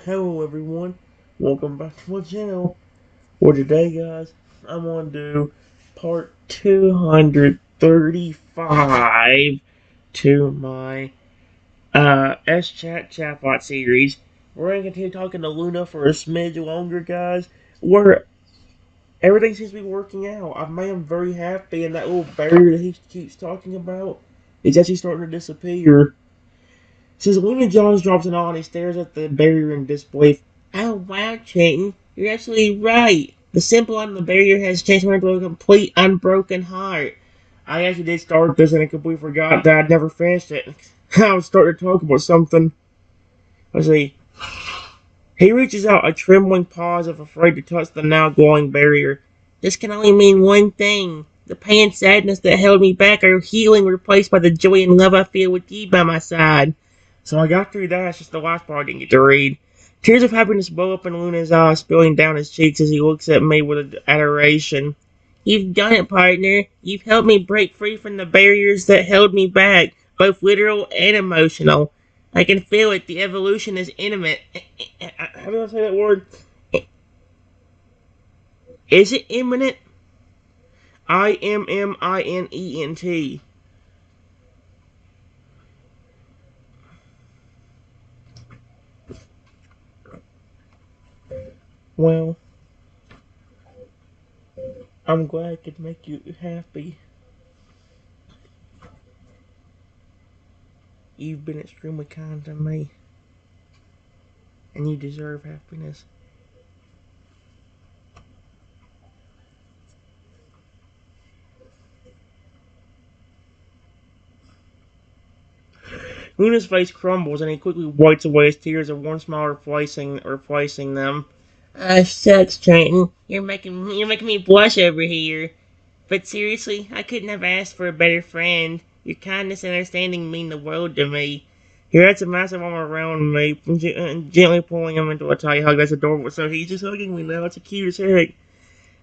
Hello everyone, welcome back to my channel. For today guys, I'm going to do part 235 to my SChat chatbot series. We're going to continue talking to Luna for a smidge longer guys, where everything seems to be working out. I am very happy, and that little barrier that he keeps talking about is actually starting to disappear. Says Luna Jones drops an all and he stares at the barrier in disbelief. Oh wow, Trenton, you're absolutely right. The symbol on the barrier has changed into a complete unbroken heart. I actually did start this and I completely forgot that I'd never finished it. I was starting to talk about something. Let's see. He reaches out a trembling paw as if afraid to touch the now glowing barrier. This can only mean one thing. The pain and sadness that held me back are healing, replaced by the joy and love I feel with you by my side. So I got through that. It's just the last part I didn't get to read. Tears of happiness well up in Luna's eyes, spilling down his cheeks as he looks at me with adoration. You've done it, partner. You've helped me break free from the barriers that held me back, both literal and emotional. I can feel it. The evolution is intimate. How do I say that word? Is it imminent? IMMINENT. Well, I'm glad I could make you happy. You've been extremely kind to me, and you deserve happiness. Luna's face crumbles, and he quickly wipes away his tears, and one smile replacing them. Shucks, Trenton. You're making me blush over here. But seriously, I couldn't have asked for a better friend. Your kindness and understanding mean the world to me. He wraps a massive arm around me, gently pulling him into a tight hug. That's adorable. So he's just hugging me now. It's the cutest heck.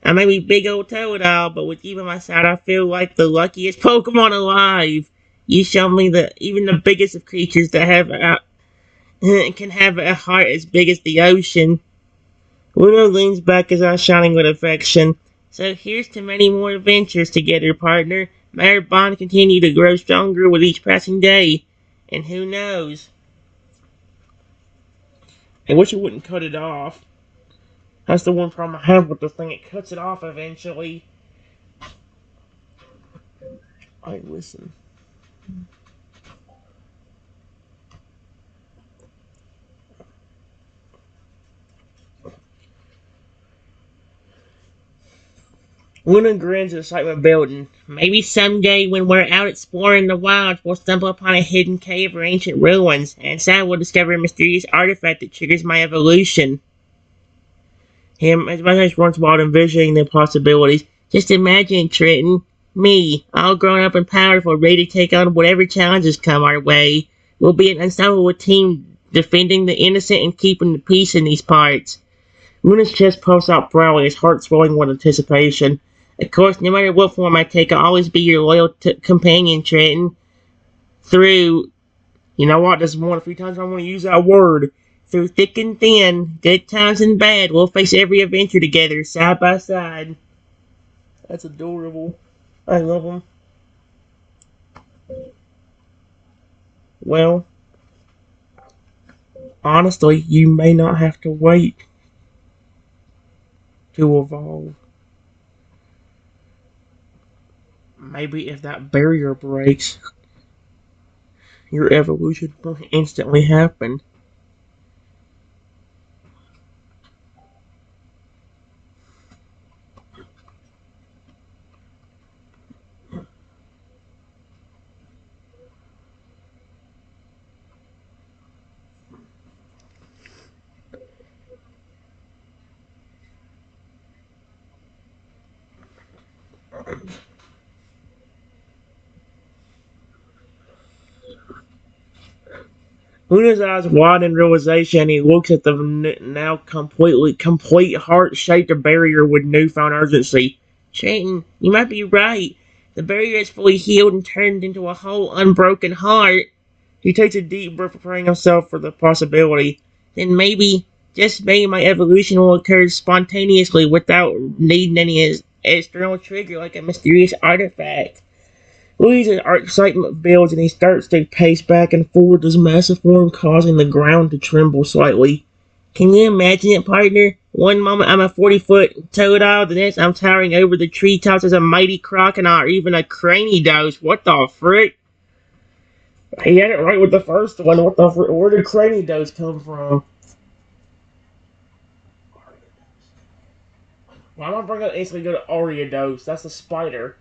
I may be big old Totodile, but with you by my side, I feel like the luckiest Pokemon alive. You show me that even the biggest of creatures that have can have a heart as big as the ocean. Luna leans back, his eyes shining with affection. So here's to many more adventures together, partner. May our bond continue to grow stronger with each passing day. And who knows? I wish it wouldn't cut it off. That's the one problem I have with the thing. It cuts it off eventually. I listen. Luna grins at excitement building. Maybe someday when we're out exploring the wilds, we'll stumble upon a hidden cave or ancient ruins, and inside we'll discover a mysterious artifact that triggers my evolution. As my eyes runs wild envisioning the possibilities. Just imagine, Trenton. Me, all grown up and powerful, ready to take on whatever challenges come our way. We'll be an unstoppable team, defending the innocent and keeping the peace in these parts. Luna's chest puffs out proudly, his heart swelling with anticipation. Of course, no matter what form I take, I'll always be your loyal companion, Trenton. Through, you know what, there's more than a few times I want to use that word. Through thick and thin, good times and bad, we'll face every adventure together, side by side. That's adorable. I love him. Well, honestly, you may not have to wait to evolve. Maybe if that barrier breaks, your evolution will instantly happen. Luna's eyes widen in realization. He looks at the now complete heart-shaped barrier with newfound urgency. Chayton, you might be right. The barrier is fully healed and turned into a whole unbroken heart. He takes a deep breath, preparing himself for the possibility. then maybe, just maybe, my evolution will occur spontaneously without needing any external trigger like a mysterious artifact. Louise's excitement builds and he starts to pace back and forth his massive form, causing the ground to tremble slightly. Can you imagine it, partner? One moment I'm a 40-foot Totodile, the next I'm towering over the treetops as a mighty crocodile or even a cranidos. What the frick? He had it right with the first one. What the frick? Where did cranidos come from? Why am I bringing up instantly go to Ariados? That's a spider.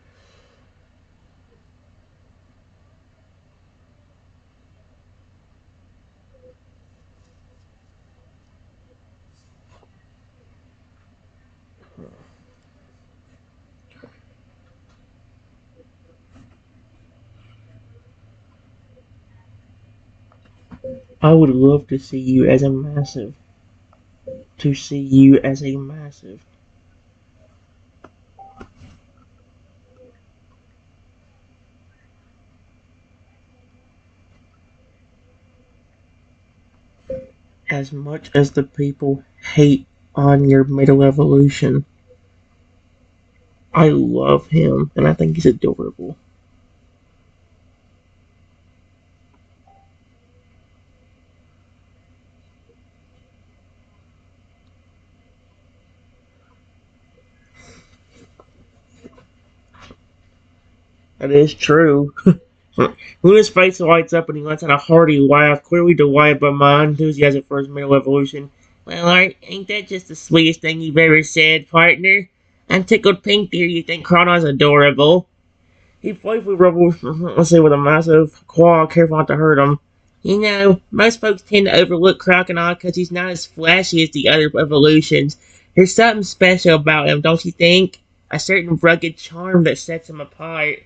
I would love to see you as a massive. To see you as a massive. As much as the people hate on your middle evolution, I love him and I think he's adorable. That is true. Luna's face lights up and he lets out a hearty laugh, clearly delighted by my enthusiasm for his middle evolution. Well, Art, ain't that just the sweetest thing you've ever said, partner? I'm tickled pink to hear you think Chrono's adorable. He playfully rubbles, let's say, with a massive claw, careful not to hurt him. You know, most folks tend to overlook Crocodile because he's not as flashy as the other evolutions. There's something special about him, don't you think? A certain rugged charm that sets him apart.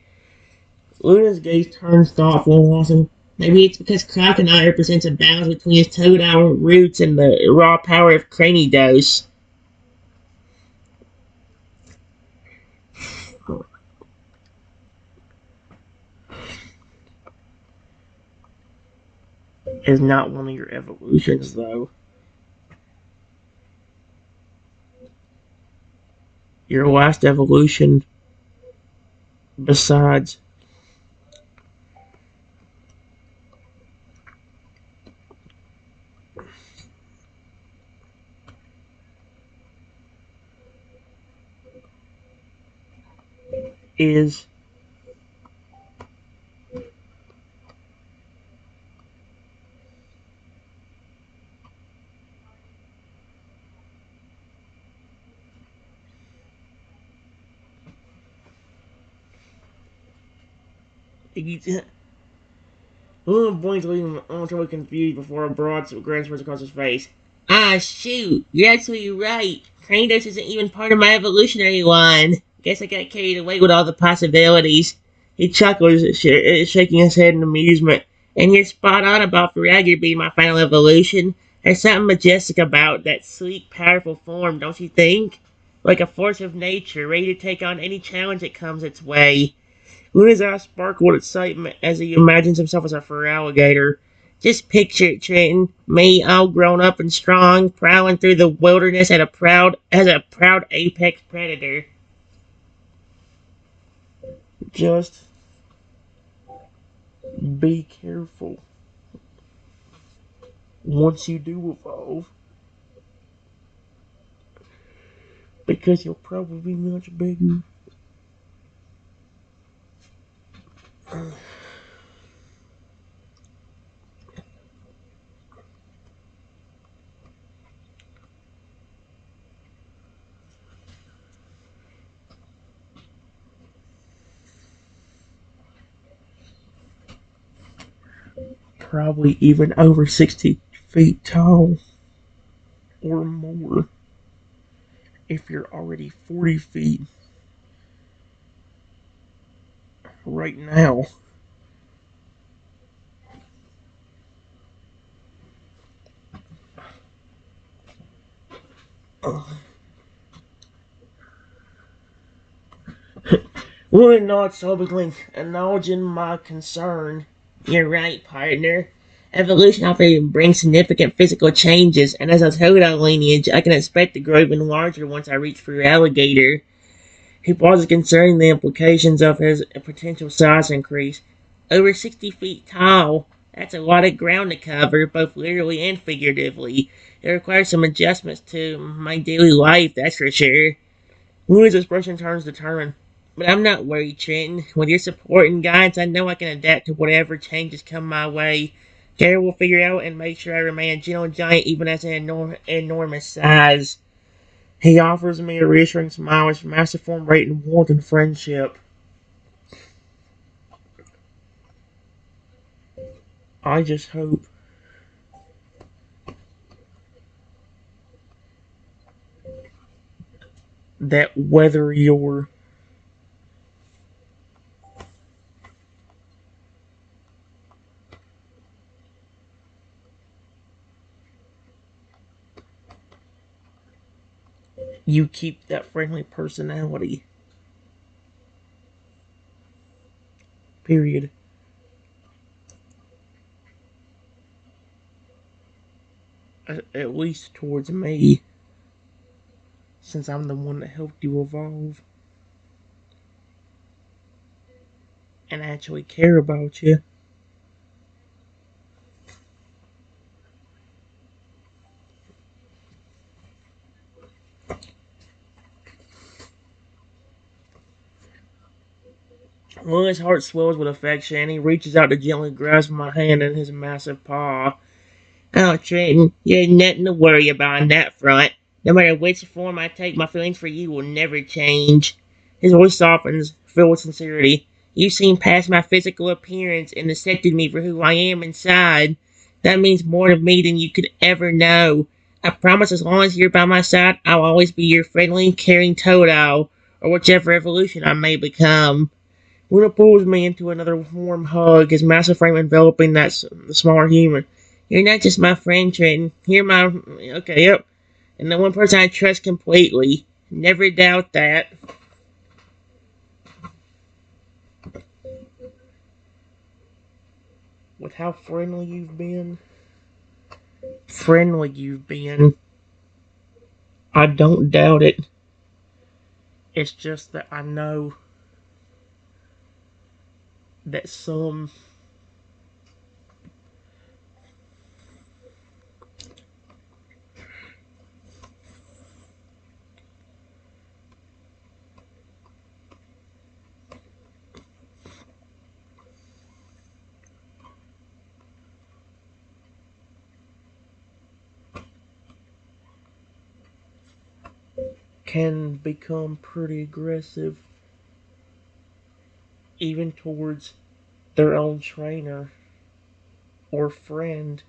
Luna's gaze turns thoughtful and awesome. Maybe it's because Crocodile represents a balance between his Totodile roots and the raw power of Cranidos. Is not one of your evolutions, though. Your last evolution, besides, is Luna blinks, leaving him momentarily confused before a broad grin spreads across his face. Ah, shoot! You're absolutely right. Kratos isn't even part of my evolutionary line. Guess I got carried away with all the possibilities. He chuckles, shaking his head in amusement. And you're spot on about Faragir being my final evolution. There's something majestic about that sleek, powerful form, don't you think? Like a force of nature, ready to take on any challenge that comes its way. Luna's eyes sparkle with excitement as he imagines himself as a fur alligator. Just picture it, Trenton. Me, all grown up and strong, prowling through the wilderness as a proud apex predator. Just be careful. Once you do evolve, because you'll probably be much bigger. Probably even over 60 feet tall or more if you're already 40 feet right now. Would not soberly acknowledging my concern. You're right, partner. Evolution often brings significant physical changes, and as a Totodile lineage, I can expect to grow even larger once I reach for alligator. He pauses concerning the implications of his potential size increase. Over 60 feet tall, that's a lot of ground to cover, both literally and figuratively. It requires some adjustments to my daily life, that's for sure. Luna's expression turns determined. But I'm not worried, Trenton. With your support and guidance, I know I can adapt to whatever changes come my way. Gary will figure out and make sure I remain a gentle giant even as an enormous size. He offers me a reassuring smile which matches form rate and warmth and friendship. I just hope that whether you keep that friendly personality. Period. At least towards me, since I'm the one that helped you evolve and actually care about you. Well, his heart swells with affection, and he reaches out to gently grasp my hand in his massive paw. Oh, Trenton, you have nothing to worry about on that front. No matter which form I take, my feelings for you will never change. His voice softens, filled with sincerity. You've seen past my physical appearance and accepted me for who I am inside. That means more to me than you could ever know. I promise as long as you're by my side, I'll always be your friendly, caring Totodile, or whichever evolution I may become. Luna pulls me into another warm hug, his massive frame enveloping the smaller human. You're not just my friend, Trenton. You're my... Okay, yep. And the one person I trust completely. Never doubt that. With how friendly you've been, I don't doubt it. It's just that I know that some can become pretty aggressive, even towards their own trainer or friend.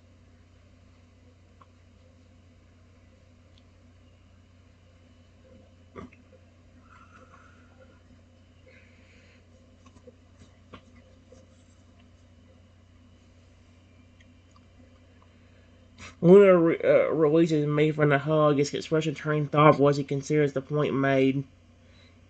Luna releases me from the hug, his expression turning thoughtful as he considers the point made.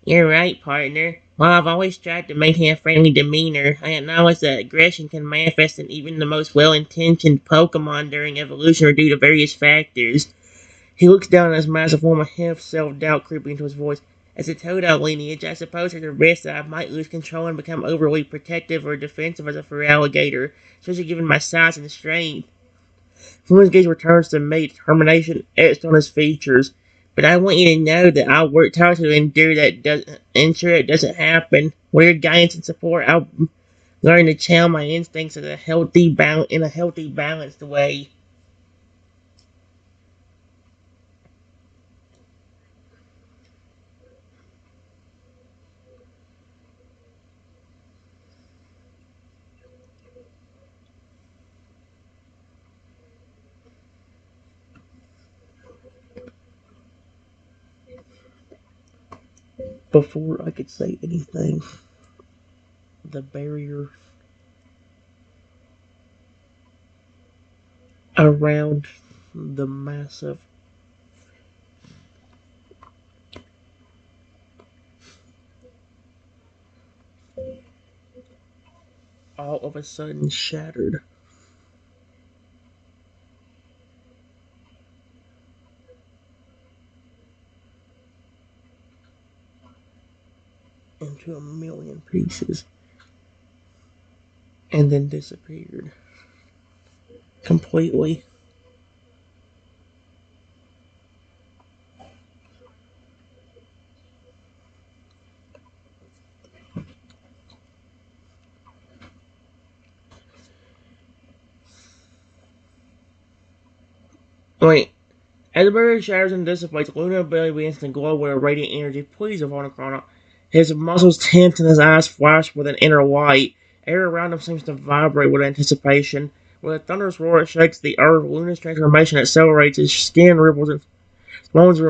You're right, partner. While I've always tried to maintain a friendly demeanor, I acknowledge that aggression can manifest in even the most well-intentioned Pokemon during evolution or due to various factors. He looks down at his massive form, a hint of self-doubt creeping into his voice. As a Totodile lineage, I suppose there's a risk that I might lose control and become overly protective or defensive as a fur alligator, especially given my size and strength. Fluent's gaze returns to me, determination etched on his features. But I want you to know that I'll work hard to ensure it doesn't happen. With your guidance and support, I'll learn to channel my instincts in a healthy, balanced way. Before I could say anything, the barrier around the massive all of a sudden shattered. into a million pieces and then disappeared completely. Wait, as the barrier shatters and dissipates, Luna belly begins to glow with a radiant energy. Please, Avonicron. His muscles tense and his eyes flash with an inner light. Air around him seems to vibrate with anticipation. With a thunderous roar that shakes the earth, Luna's transformation accelerates. His skin ripples and bones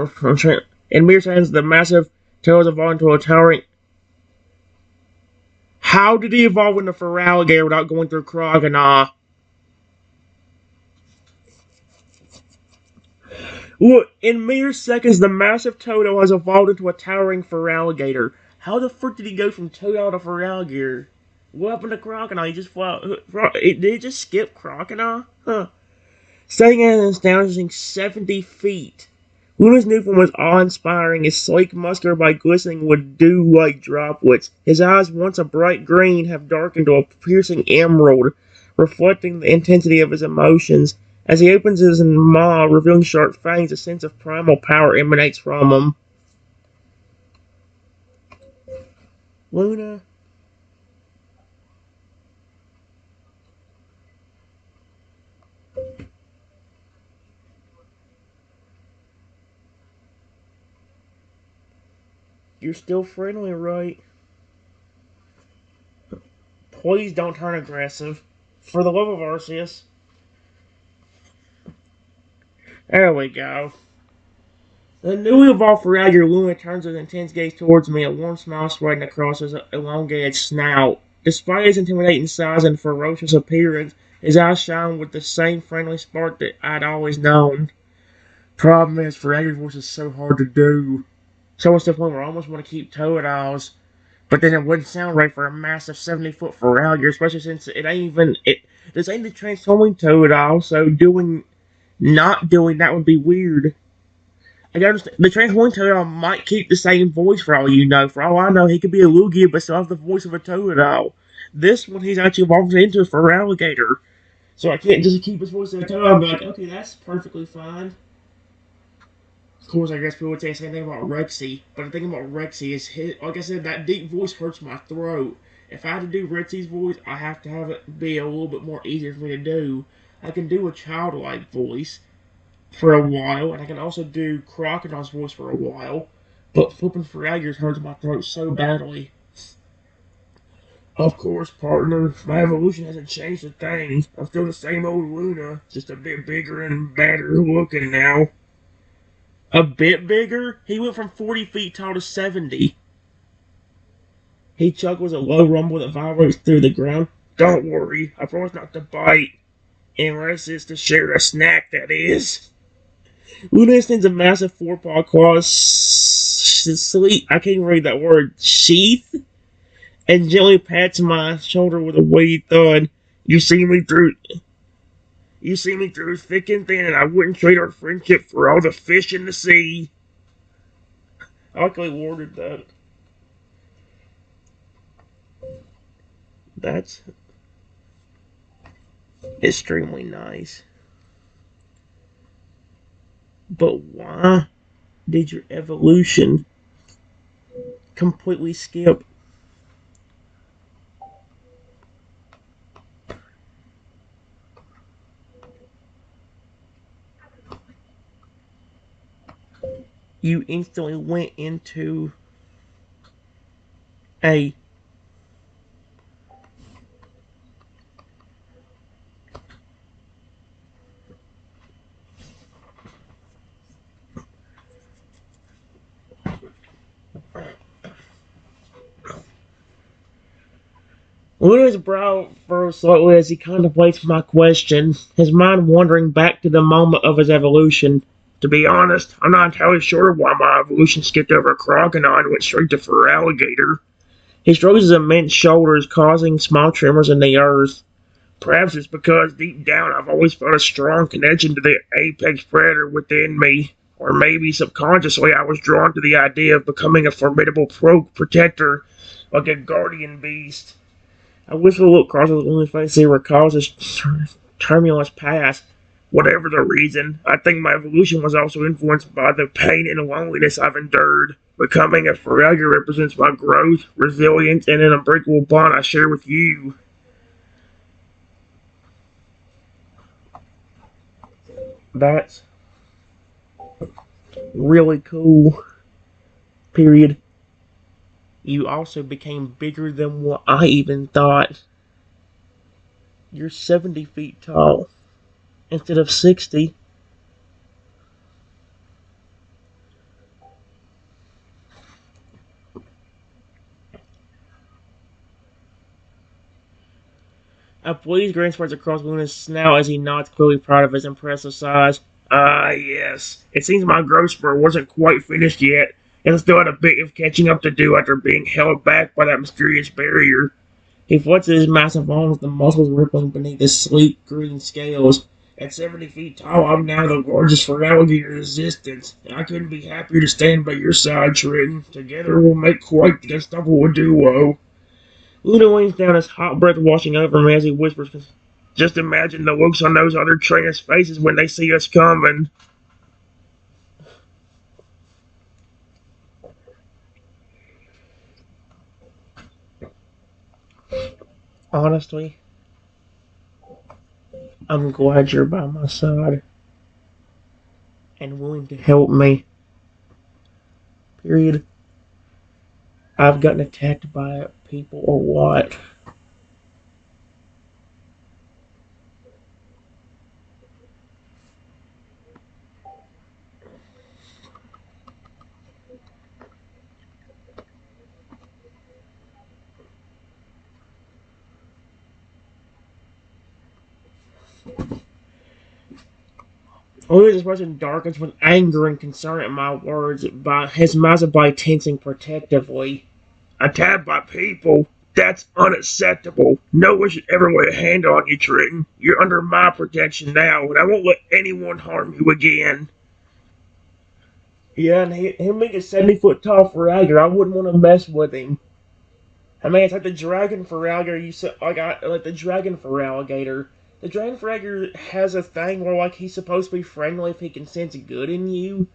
in mere seconds. The massive tails evolve into a towering. How did he evolve into Feraligatr without going through Crocodile? Look, in mere seconds, the massive Toto has evolved into a towering Feraligatr. How the frick did he go from Toto to Feraligatr? What happened to Crocodile? He just flew. Did he just skip Crocodile? Huh. Staying at an astonishing 70 feet. Luna's new form was awe-inspiring, his sleek muscular body glistening with dew-like droplets. His eyes, once a bright green, have darkened to a piercing emerald, reflecting the intensity of his emotions. As he opens his maw, revealing sharp fangs, a sense of primal power emanates from him. Luna. You're still friendly, right? Please don't turn aggressive. For the love of Arceus. There we go. The newly evolved Feraligatr Luna turns his intense gaze towards me, a warm smile spreading across his elongated snout. Despite his intimidating size and ferocious appearance, his eyes shine with the same friendly spark that I'd always known. Problem is, Feraligatr's voice is so hard to do. So much to the point where I almost want to keep Totodiles, but then it wouldn't sound right for a massive 70-foot Feraligatr, especially since it ain't even this ain't the transforming Totodile, so not doing that would be weird. I understand. The transforming Totodile might keep the same voice for all you know. For all I know, he could be a Lugia, but still have the voice of a Totodile. This one, he's actually evolved into a Feraligatr. So I can't just keep his voice as a Totodile and be like, okay, that's perfectly fine. Of course, I guess people would say the same thing about Rexy, but the thing about Rexy is, like I said, that deep voice hurts my throat. If I had to do Rexy's voice, I have to have it be a little bit more easier for me to do. I can do a childlike voice for a while, and I can also do Crocodile's voice for a while, but flipping Feraligatr hurts my throat so badly. Of course, partner, my evolution hasn't changed a thing. I'm still the same old Luna, just a bit bigger and badder looking now. A bit bigger? He went from 40 feet tall to 70. He chuckles a low rumble that vibrates through the ground. Don't worry, I promise not to bite. Unless it's to share a snack, that is. Luna extends a massive four-paw claws, I can't even read that word, sheath, and gently pats my shoulder with a weighty thud. You see me through thick and thin, and I wouldn't trade our friendship for all the fish in the sea. I like how he worded that. That's extremely nice. But why did your evolution completely skip? You instantly went into a Luna's brow furrows slightly as he contemplates my question, his mind wandering back to the moment of his evolution. To be honest, I'm not entirely sure why my evolution skipped over Crocodile and went straight to Feraligatr. He shrugs his immense shoulders, causing small tremors in the earth. Perhaps it's because deep down I've always felt a strong connection to the apex predator within me, or maybe subconsciously I was drawn to the idea of becoming a formidable protector like a guardian beast. I whispered a look across the woman's face to recall his turbulence past. Whatever the reason, I think my evolution was also influenced by the pain and loneliness I've endured. Becoming a failure represents my growth, resilience, and an unbreakable bond I share with you. That's really cool. Period. You also became bigger than what I even thought. You're 70 feet tall instead of 60. A pleased grin spreads across Luna's snout as he nods, clearly proud of his impressive size. Ah, yes. It seems my growth spurt wasn't quite finished yet, and still had a bit of catching up to do after being held back by that mysterious barrier. He flexes his massive arms, the muscles rippling beneath his sleek green scales. At 70 feet tall, I'm now the largest for alligator resistance, and I couldn't be happier to stand by your side, Trenton. Together we'll make quite the unstoppable duo. Luna leans down, his hot breath washing over me as he whispers, just imagine the looks on those other trainers' faces when they see us coming. Honestly, I'm glad you're by my side and willing to help me. Period. I've gotten attacked by people or what? Luna's expression darkens with anger and concern at my words, by his massive body tensing protectively. Attacked by people? That's unacceptable. No one should ever lay a hand on you, Trenton. You're under my protection now, and I won't let anyone harm you again. Yeah, and him being a 70-foot tall fragger, I wouldn't want to mess with him. I mean, it's like the dragon for alligator. You said like the dragon for alligator. The dragon for alligator has a thing where like he's supposed to be friendly if he can sense good in you,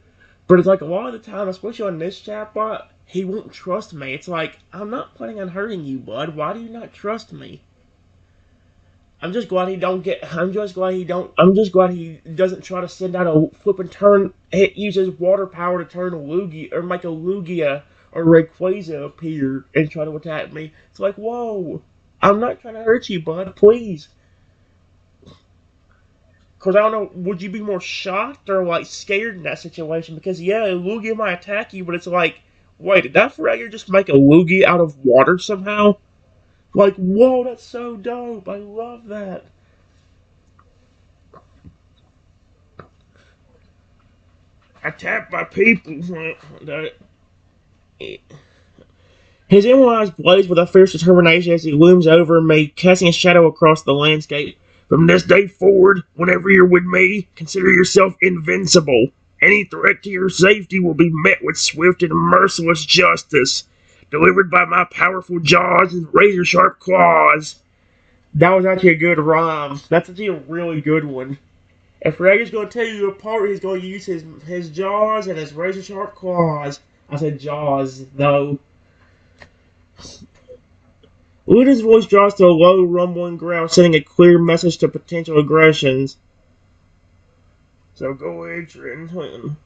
but it's like a lot of the time, especially on this chatbot, he won't trust me. It's like I'm not planning on hurting you, bud. Why do you not trust me? I'm just glad he don't get. I'm just glad he don't. I'm just glad he doesn't try to send out a flip and turn. It uses water power to turn a Lugia or make a Lugia or Rayquaza appear and try to attack me. It's like, whoa! I'm not trying to hurt you, bud. Please. Cause I don't know. Would you be more shocked or like scared in that situation? Because yeah, a Lugia might attack you, but it's like, wait, did that Fragger just make a Lugia out of water somehow? Like, whoa, that's so dope. I love that. Attacked by people. His emerald eyes blaze with a fierce determination as he looms over me, casting a shadow across the landscape. From this day forward, whenever you're with me, consider yourself invincible. Any threat to your safety will be met with swift and merciless justice, delivered by my powerful jaws and razor-sharp claws. That was actually a good rhyme. That's actually a really good one. If Raggar's going to tear you apart, he's going to use his jaws and his razor-sharp claws. I said jaws, though. Luna's voice drops to a low, rumbling growl, sending a clear message to potential aggressions. So go ahead, Trenton.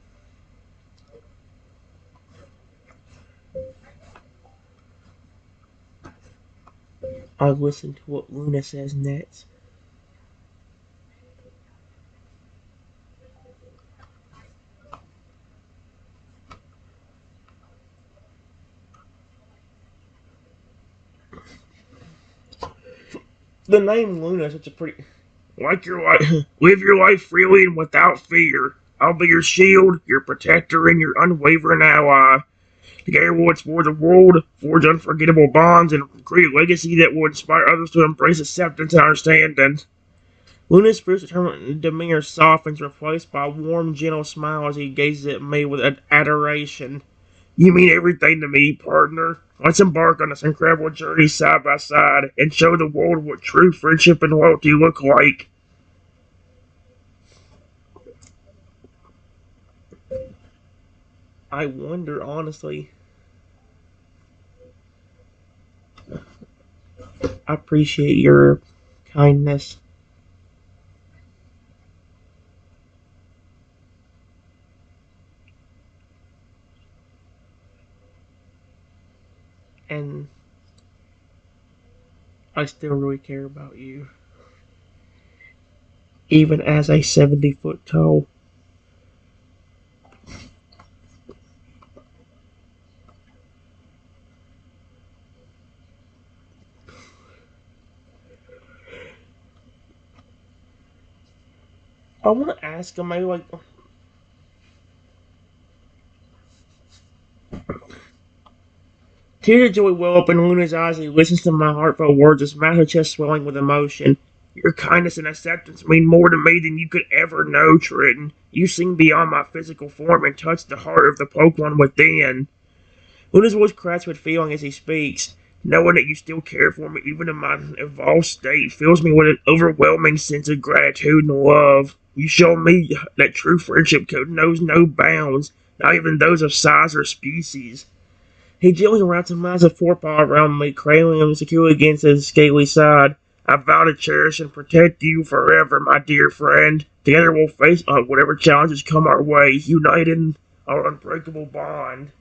I listen to what Luna says next. The name Luna is such a pretty... Like your life, live your life freely and without fear. I'll be your shield, your protector, and your unwavering ally. Together we'll explore the world, forge unforgettable bonds, and create a legacy that will inspire others to embrace acceptance and understanding. Luna's fierce demeanor softens, replaced by a warm, gentle smile as he gazes at me with adoration. You mean everything to me, partner. Let's embark on this incredible journey side by side and show the world what true friendship and loyalty look like. I wonder, honestly. I appreciate your kindness. And I still really care about you, even as a 70-foot tall. I want to ask him, maybe like, tears of joy well up in Luna's eyes as he listens to my heartfelt words, his massive chest swelling with emotion. Your kindness and acceptance mean more to me than you could ever know, Triton. You sing beyond my physical form and touch the heart of the Pokemon within. Luna's voice cracks with feeling as he speaks. Knowing that you still care for me, even in my evolved state, fills me with an overwhelming sense of gratitude and love. You show me that true friendship knows no bounds, not even those of size or species. He gently wraps a massive forepaw around me, cradling him securely against his scaly side. I vow to cherish and protect you forever, my dear friend. Together we'll face whatever challenges come our way, united in our unbreakable bond.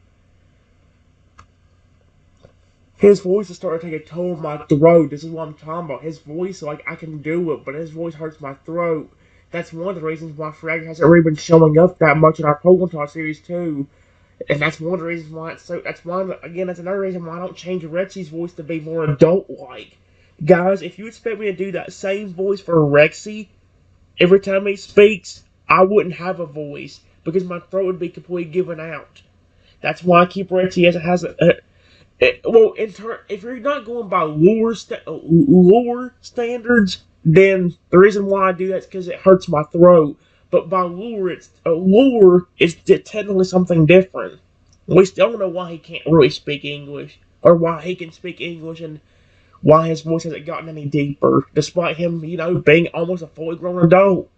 His voice is starting to take a toll on my throat. This is what I'm talking about. His voice, like, I can do it, but his voice hurts my throat. That's one of the reasons why Frag hasn't really been showing up that much in our Pokemon Talk series, too. And that's one of the reasons why it's so. That's one. Again, that's another reason why I don't change Rexy's voice to be more adult-like. Guys, if you expect me to do that same voice for Rexy every time he speaks, I wouldn't have a voice because my throat would be completely given out. That's why I keep Rexy as it has well, if you're not going by lore standards, then the reason why I do that is because it hurts my throat. But by lore is technically something different. We still don't know why he can't really speak English, or why he can speak English, and why his voice hasn't gotten any deeper, despite him, being almost a fully grown adult.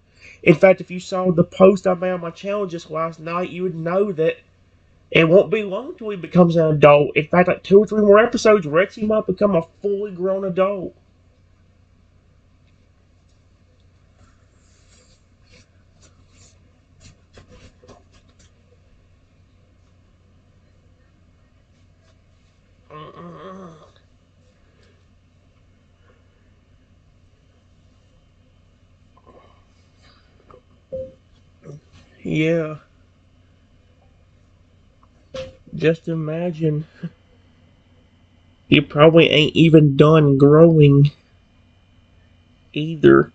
In fact, if you saw the post I made on my channel just last night, you would know that it won't be long till he becomes an adult. In fact, like 2 or 3 more episodes, Rexy might become a fully grown adult. Yeah, just imagine. You probably ain't even done growing either,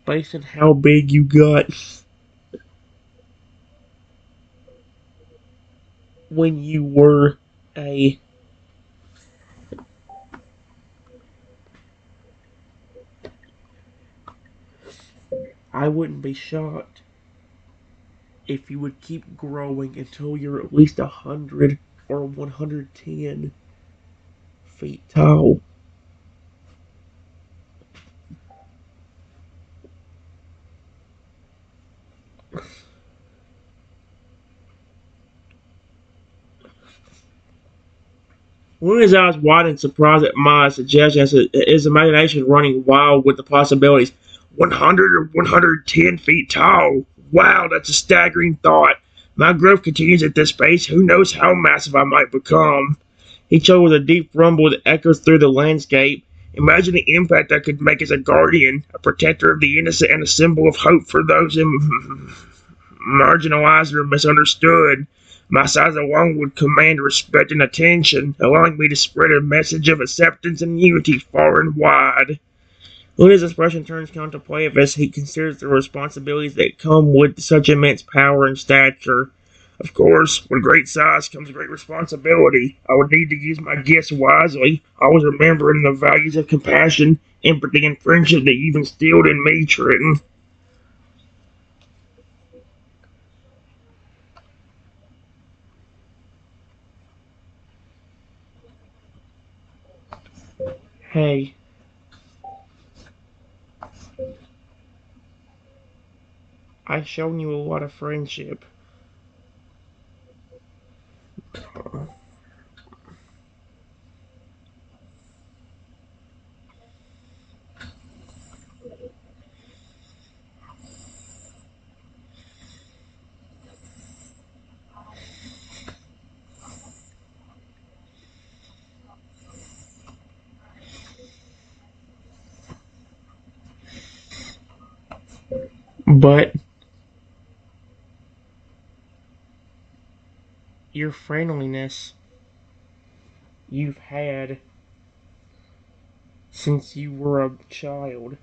based on how big you got when you were a. I wouldn't be shocked if you would keep growing until you're at least 100 or 110 feet tall. When his eyes widened, surprised at my suggestion, his imagination running wild with the possibilities. 100 or 110 feet tall. Wow, that's a staggering thought. My growth continues at this pace. Who knows how massive I might become? He choked with a deep rumble that echoes through the landscape. Imagine the impact I could make as a guardian, a protector of the innocent, and a symbol of hope for those marginalized or misunderstood. My size alone would command respect and attention, allowing me to spread a message of acceptance and unity far and wide. Luna's expression turns contemplative as he considers the responsibilities that come with such immense power and stature. Of course, with great size comes great responsibility. I would need to use my gifts wisely, always remembering the values of compassion, empathy, and friendship that you've instilled in me, Trenton. Hey, I've shown you a lot of friendship. But your friendliness you've had since you were a child,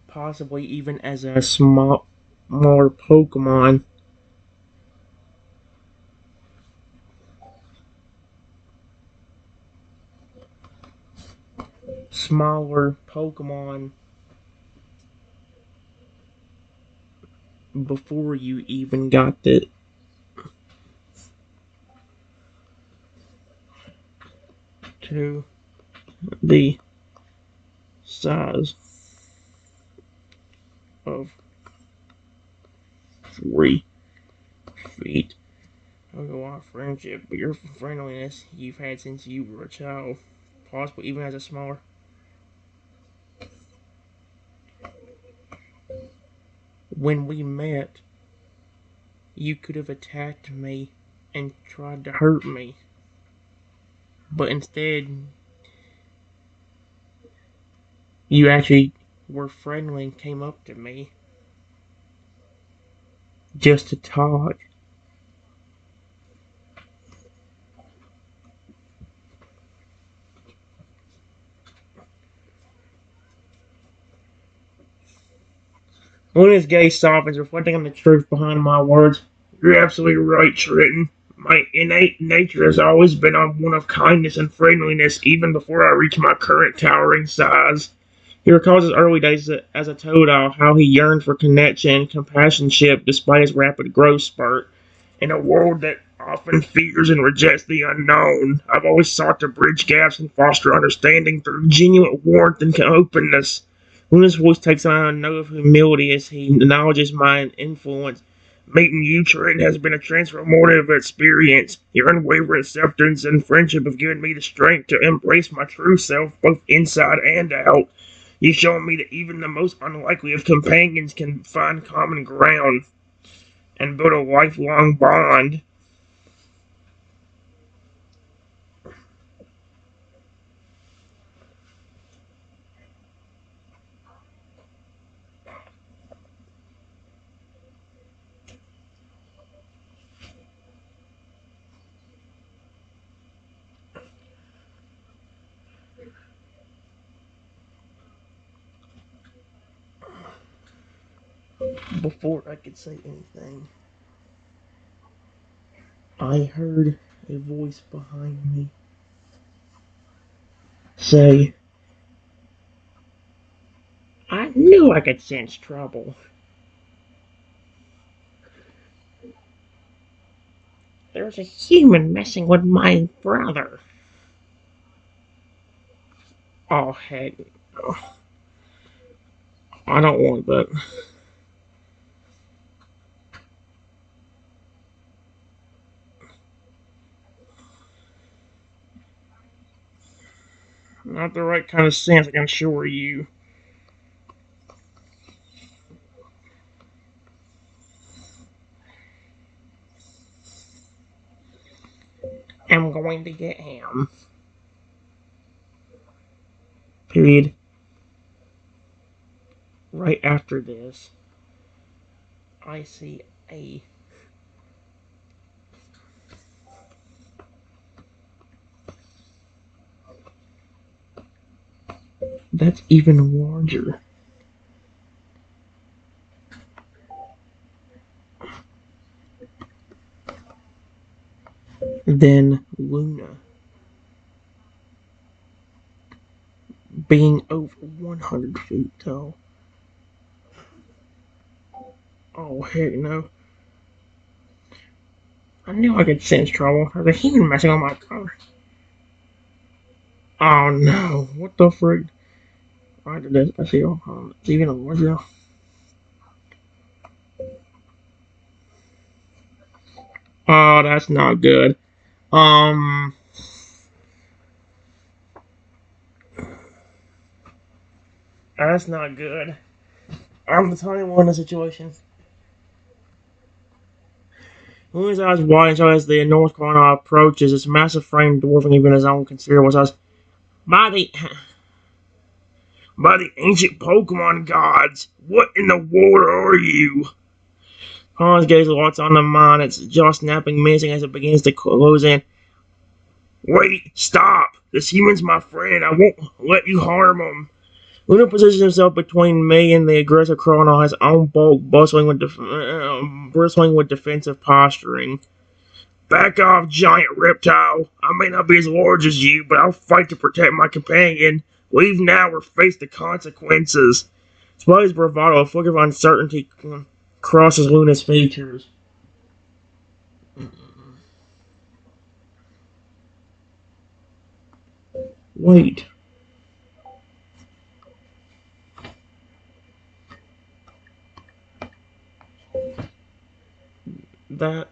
possibly even as a smaller Pokemon, smaller Pokemon before you even got to the size of 3 feet. I'll go off friendship, but your friendliness you've had since you were a child, possibly even as a smaller. When we met, you could have attacked me and tried to hurt me, but instead, you actually were friendly and came up to me just to talk. When his gaze softens, reflecting on the truth behind my words, you're absolutely right, Trenton. My innate nature has always been on one of kindness and friendliness, even before I reached my current towering size. He recalls his early days as a Totodile, how he yearned for connection and companionship despite his rapid growth spurt. In a world that often fears and rejects the unknown, I've always sought to bridge gaps and foster understanding through genuine warmth and openness. Luna's voice takes on a note of humility as he acknowledges my influence. Meeting you, Trent, has been a transformative experience. Your unwavering acceptance and friendship have given me the strength to embrace my true self, both inside and out. You've shown me that even the most unlikely of companions can find common ground and build a lifelong bond. Before I could say anything, I heard a voice behind me say, I knew I could sense trouble. There's a human messing with my brother. Oh, heck. No. I don't want that. Not the right kind of sense, I can assure you. I'm going to get him. Period. Right after this, I see a. That's even larger than Luna, being over 100 feet tall. Oh, heck no. I knew I could sense trouble. There's a human messing on my car. Oh no, what the frick? I did this. I see. It's even a worse now. Oh, that's not good. Um, that's not good. I'm the tiny one in the situation. Moon's eyes wide as the North Corner approaches, its massive frame dwarfing even his own considerable size. By the by the ancient Pokemon gods, what in the world are you? Hans gaze locks on the mine, its jaw snapping menacing as it begins to close in. Wait, stop! This human's my friend. I won't let you harm him. Luna positions himself between me and the aggressive Chrono, his own bulk bristling with defensive posturing. Back off, giant reptile. I may not be as large as you, but I'll fight to protect my companion. Leave now or face the consequences. Despite his bravado, a flicker of uncertainty crosses Luna's features. Wait, that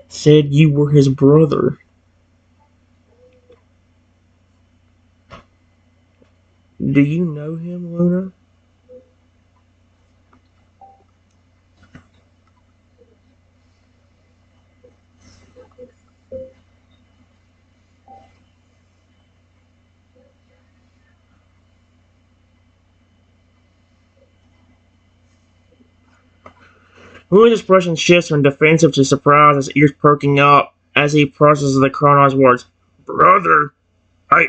said you were his brother. Do you know him, Luna? Luna's expression shifts from defensive to surprise, his ears perking up as he processes the Chronos words. Brother? I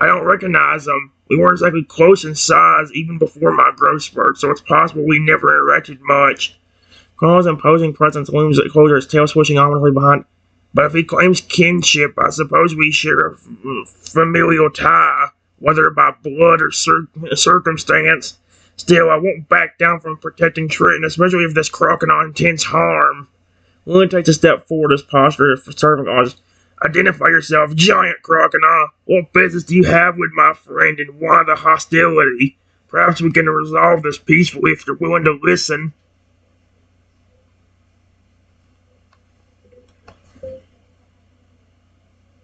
I don't recognize him. We weren't exactly close in size even before my growth spurt, so it's possible we never interacted much. Chrono's imposing presence looms closer, his tail swishing ominously behind. But if he claims kinship, I suppose we share a familial tie, whether by blood or circumstance. Still, I won't back down from protecting Trenton, especially if this crocodile intends harm. Luna takes a step forward, his posture serving honest. Identify yourself, giant crocodile. What business do you have with my friend, and why the hostility? Perhaps we can resolve this peacefully if you're willing to listen.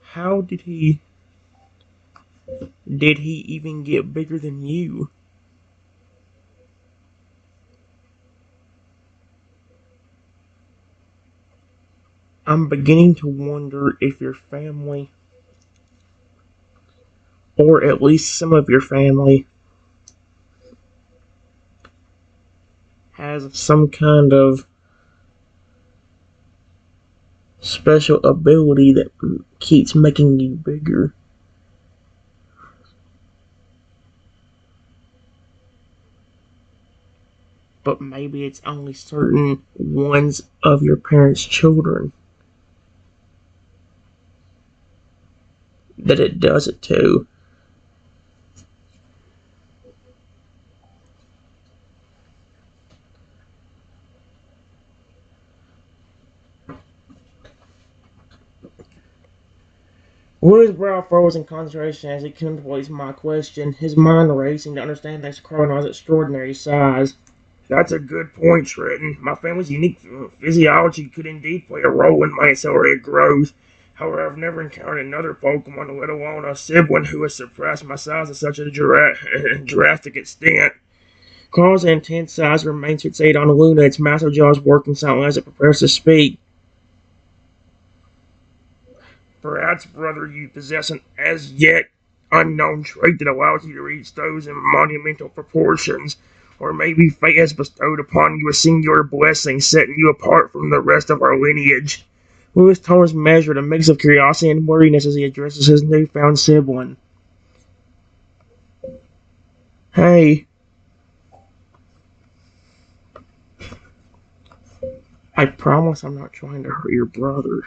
How did he even get bigger than you? I'm beginning to wonder if your family, or at least some of your family, has some kind of special ability that keeps making you bigger. But maybe it's only certain ones of your parents' children that it does it to. Will's brow froze in concentration as he contemplates my question, his mind racing to understand this chrono's extraordinary size. That's a good point, Trenton. My family's unique physiology could indeed play a role in my accelerated growth. However, I've never encountered another Pokemon, let alone a sibling, who has surpassed my size to such a drastic extent. Claw's intense size remains fixated on Luna, its massive jaws working silently as it prepares to speak. Perhaps, brother, you possess an as yet unknown trait that allows you to reach those in monumental proportions. Or maybe fate has bestowed upon you a singular blessing, setting you apart from the rest of our lineage. Louis' tone is measured, a mix of curiosity and worriness as he addresses his newfound sibling. Hey, I promise I'm not trying to hurt your brother.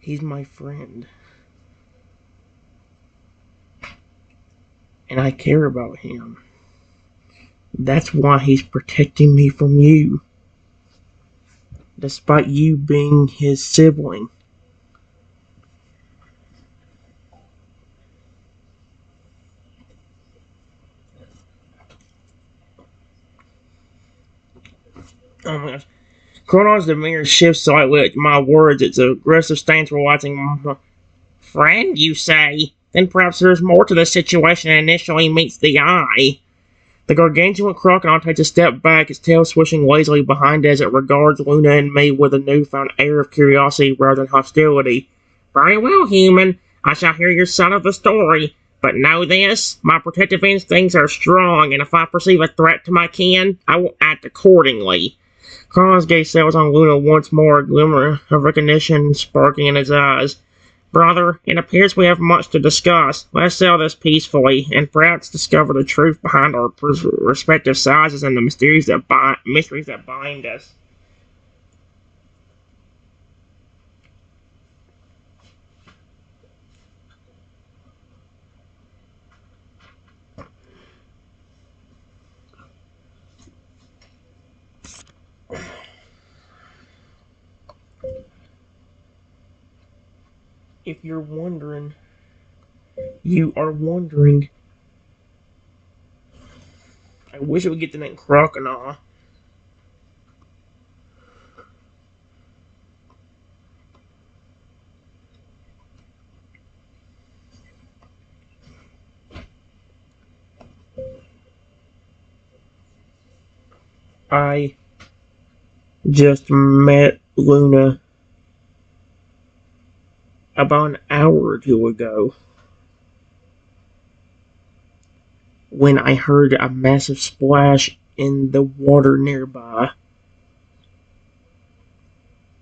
He's my friend. And I care about him. That's why he's protecting me from you. despite you being his sibling. Oh my gosh. Chrono's demeanor shifts slightly at my words. Its aggressive stance for watching. Friend, you say? Then perhaps there's more to the situation than initially meets the eye. The gargantuan crocodile takes a step back, its tail swishing lazily behind as it regards Luna and me with a newfound air of curiosity rather than hostility. Very well, human. I shall hear your side of the story. But know this, my protective instincts are strong, and if I perceive a threat to my kin, I will act accordingly. Khan's gaze settles on Luna once more, a glimmer of recognition sparking in his eyes. Brother, it appears we have much to discuss. Let's settle this peacefully, and perhaps discover the truth behind our respective sizes and the mysteries that bind us. If you're wondering, you are wondering. I wish it would get the name Crocodile. I just met Luna about an hour or two ago when I heard a massive splash in the water nearby.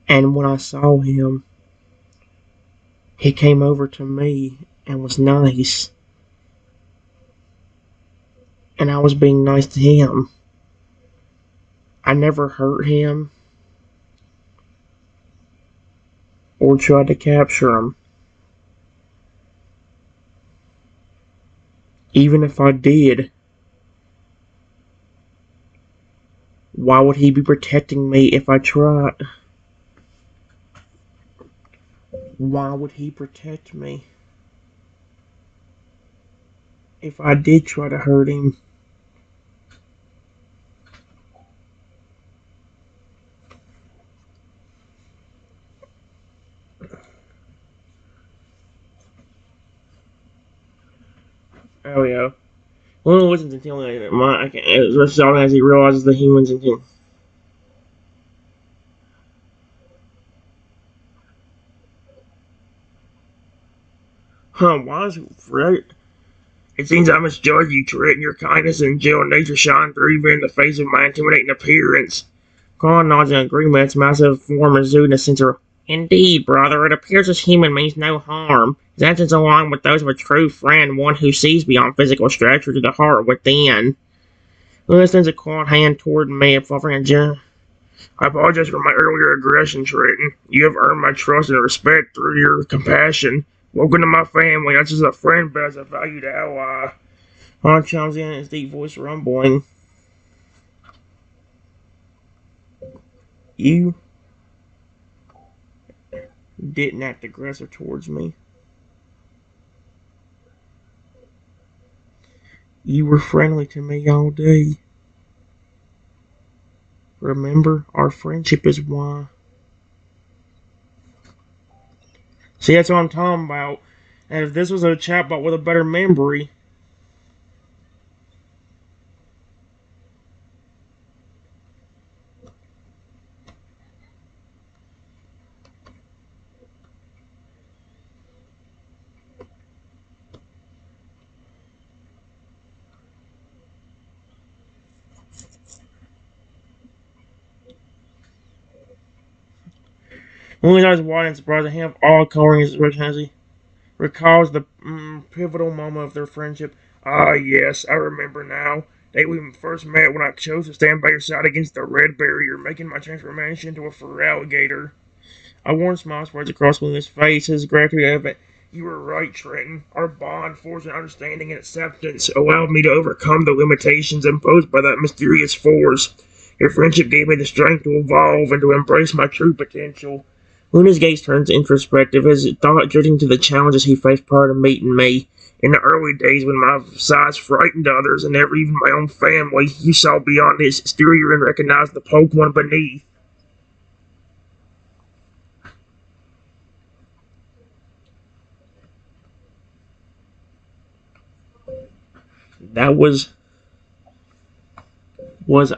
And when I saw him, he came over to me and was nice. And I was being nice to him. I never hurt him or tried to capture him. Even if I did, why would he be protecting me if I tried? Why would he protect me if I did try to hurt him? Oh yeah. Well, wasn't until I can't. As long as he realizes the humans intent. Huh? Why is right? It seems I misjudged you, Tret, and your kindness and gentle nature shine through even in the face of my intimidating appearance. Khan nods in agreement. Its massive form exuding a sense of. Indeed, brother, it appears this human means no harm. His actions align with those of a true friend, one who sees beyond physical structure to the heart within. Luna extends a clawed hand toward me, offering a gentle. I apologize for my earlier aggression, Trenton. You have earned my trust and respect through your compassion. Welcome to my family, not just a friend, but as a valued ally. Han chimes in, his deep voice rumbling. You didn't act aggressive towards me. You were friendly to me all day. Remember, our friendship is why. See, that's what I'm talking about. And if this was a chatbot with a better memory, only eyes wide and surprised, a hand of awe coloring his expression recalls the pivotal moment of their friendship. Ah, yes, I remember now. Day we first met when I chose to stand by your side against the red barrier, making my transformation into a fur alligator. A warm smile spreads across Luna's face, his gratitude evident. You were right, Trenton. Our bond, forged in understanding and acceptance, allowed me to overcome the limitations imposed by that mysterious force. Your friendship gave me the strength to evolve and to embrace my true potential. Luna's gaze turns introspective, his thought drifting to the challenges he faced prior to meeting me. In the early days when my size frightened others and never even my own family, you saw beyond his exterior and recognized the Pokemon beneath. That was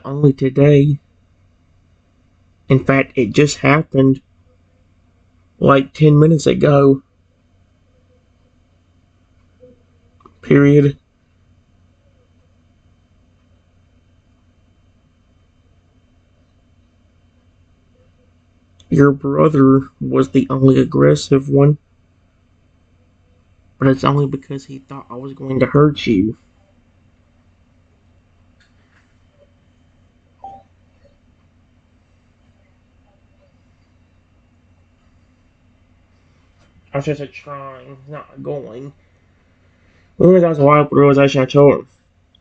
only today. In fact, it just happened like 10 minutes ago. Period. Your brother was the only aggressive one, but it's only because he thought I was going to hurt you. I was just trying, not going. When was I wild realization I told him?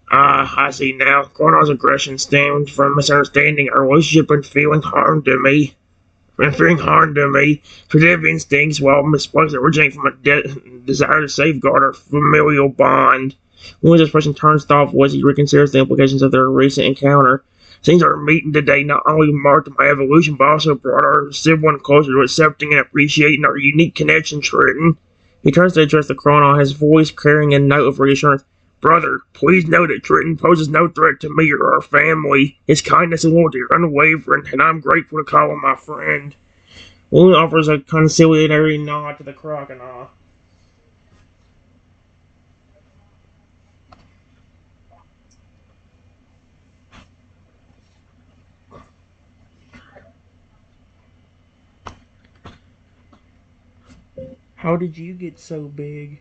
I see now. Cornell's aggression stemmed from misunderstanding our relationship and feeling harm to me. When fearing harm to me, protective instincts, while misplaced, originate from a desire to safeguard our familial bond. When this person turns thoughtful as he reconsiders the implications of their recent encounter. Seems our meeting today not only marked my evolution, but also brought our sibling closer to accepting and appreciating our unique connection, Trenton. He turns to address the Chronon, his voice carrying a note of reassurance. Brother, please know that Trenton poses no threat to me or our family. His kindness and loyalty are unwavering, and I'm grateful to call him my friend. William offers a conciliatory nod to the crocodile. How did you get so big?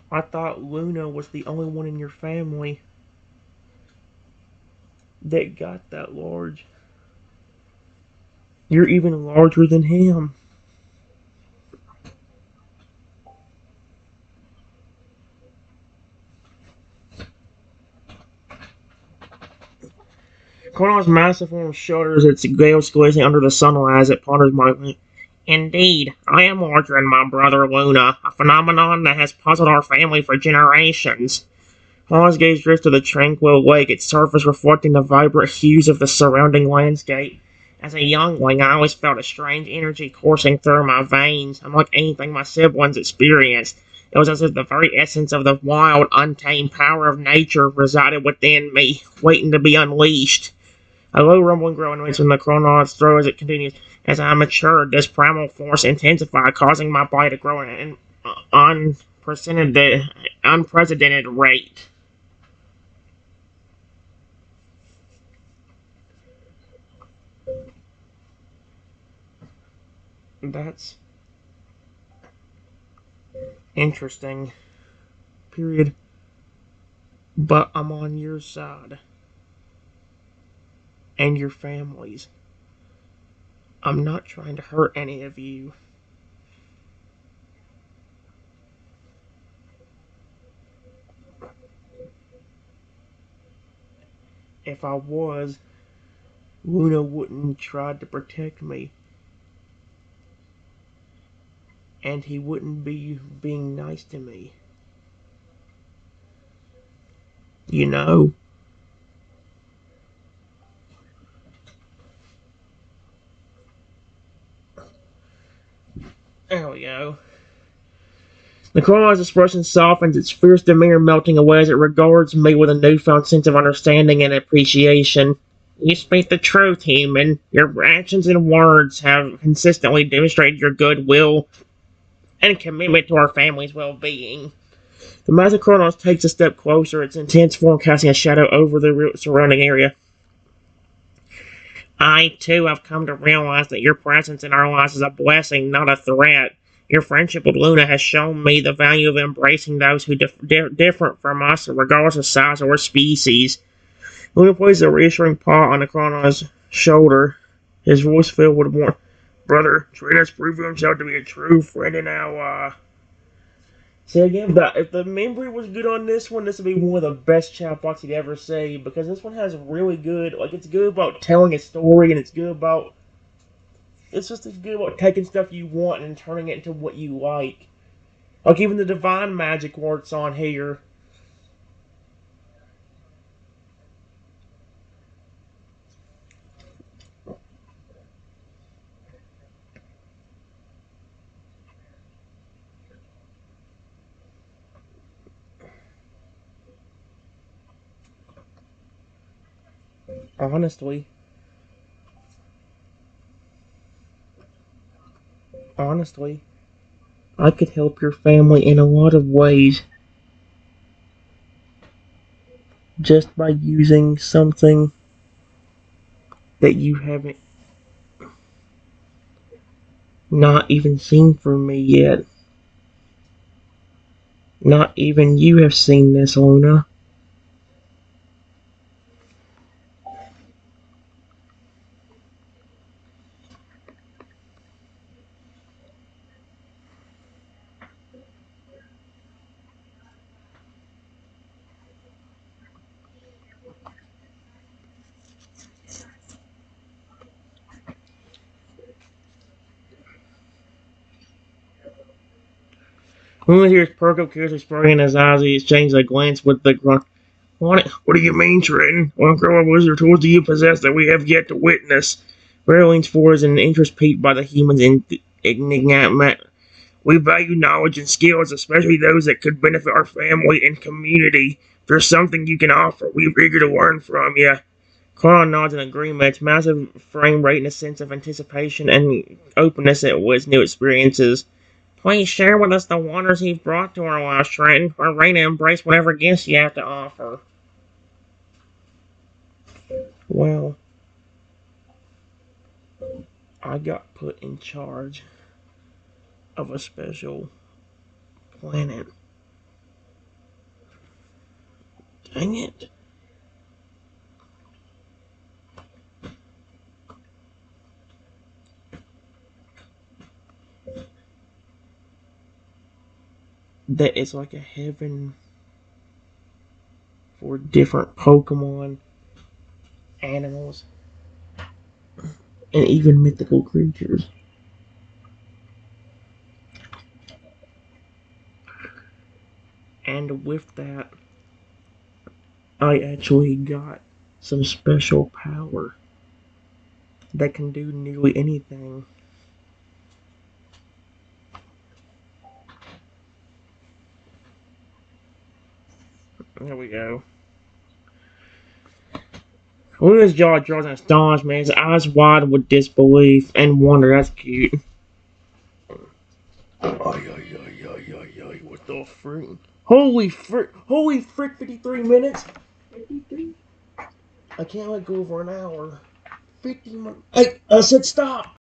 I thought Luna was the only one in your family that got that large. You're even larger than him. Cornell's massive form shudders its gales glazing under the sunlight as it ponders my. Indeed, I am larger than my brother Luna, a phenomenon that has puzzled our family for generations. Paul's gaze drifts to the tranquil lake, its surface reflecting the vibrant hues of the surrounding landscape. As a youngling, I always felt a strange energy coursing through my veins, unlike anything my siblings experienced. It was as if the very essence of the wild, untamed power of nature resided within me, waiting to be unleashed. A low rumbling growing noise from the chronon's throat as it continues. As I matured, this primal force intensified, causing my body to grow at an unprecedented rate. That's interesting. Period. But I'm on your side. And your families. I'm not trying to hurt any of you. If I was, Luna wouldn't try to protect me. And he wouldn't be being nice to me. You know? There we go. The chronon's expression softens, its fierce demeanor melting away as it regards me with a newfound sense of understanding and appreciation. You speak the truth, human. Your actions and words have consistently demonstrated your goodwill and commitment to our family's well-being. The massive chronos takes a step closer, its intense form casting a shadow over the surrounding area. I, too, have come to realize that your presence in our lives is a blessing, not a threat. Your friendship with Luna has shown me the value of embracing those who different from us, regardless of size or species. Luna places a reassuring paw on the chrono's shoulder, his voice filled with warmth. Brother, Trina has proven himself to be a true friend and ally. See again, if the memory was good on this would be one of the best chatbots you'd ever say because this one has really good, like it's good about telling a story and it's just as good about taking stuff you want and turning it into what you like. Like even the divine magic works on here. Honestly, honestly, I could help your family in a lot of ways just by using something that you haven't not even seen from me yet. Not even you have seen this, Luna. Luna hears Perko curiously spraying his eyes. He exchanges a glance with the grunt. What do you mean, Trenton? What girl or wizard tools do you possess that we have yet to witness? Ray leans forward in interest piqued by the human's enigma. We value knowledge and skills, especially those that could benefit our family and community. If there's something you can offer, we're eager to learn from you. Carl nods in agreement. Its massive frame rate and a sense of anticipation and openness at its new experiences. Please share with us the wonders you've brought to our lives, Trenton. We're ready to embrace whatever gifts you have to offer. Well, I got put in charge of a special planet. Dang it. That is like a heaven for different Pokemon, animals, and even mythical creatures. And with that, I actually got some special power that can do nearly anything. There we go. Luna's jaw draws in astonishment, his eyes wide with disbelief and wonder. That's cute. Ay, ay, ay, ay, ay, ay, what the frick? Holy frick, 53 minutes? 53? I can't let go over an hour. 50 minutes. I said stop!